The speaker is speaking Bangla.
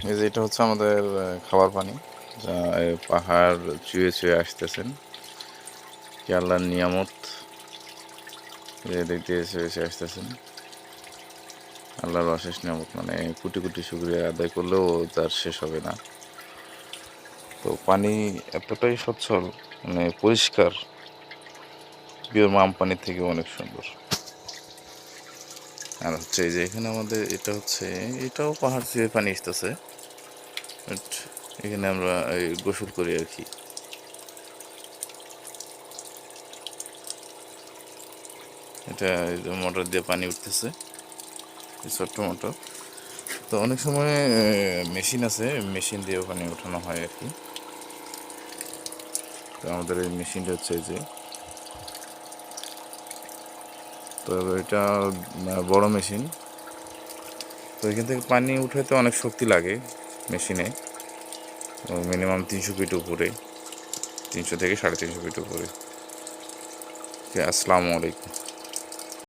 এই যে এটা হচ্ছে আমাদের খাবার পানি, যা এই পাহাড় চুয়ে চুয়ে আসতেছেন। কি আল্লাহর নিয়ামত, যে দিক দিয়ে চুয়ে চুয়ে আসতেছেন। আল্লাহর অশেষ নিয়ামত, মানে কোটি কোটি শুকরিয়া আদায় করলেও তার শেষ হবে না। তো পানি এতটাই সচ্ছল, মানে পরিষ্কার, পিওর মাম পানির থেকে অনেক সুন্দর। আর হচ্ছে এই যে এখানে আমাদের এটা হচ্ছে, এটাও পাহাড় চুয়ে পানি আসতেছে, বাট এখানে আমরা এই গোসল করি আর কি। এটা এই যে মোটর দিয়ে পানি উঠতেছে, ছোট্ট মোটর। তো অনেক সময় মেশিন আছে, মেশিন দিয়ে পানি ওঠানো হয় আর কি। তো আমাদের এই মেশিনটা হচ্ছে এই যে, তো এটা বড় মেশিন। তো এখান থেকে পানি উঠাতে অনেক শক্তি লাগে মেশিনে, মিনিমাম 300 ফিট উপরে, 300 থেকে 350 ফিট উপরে। আসসালামু আলাইকুম।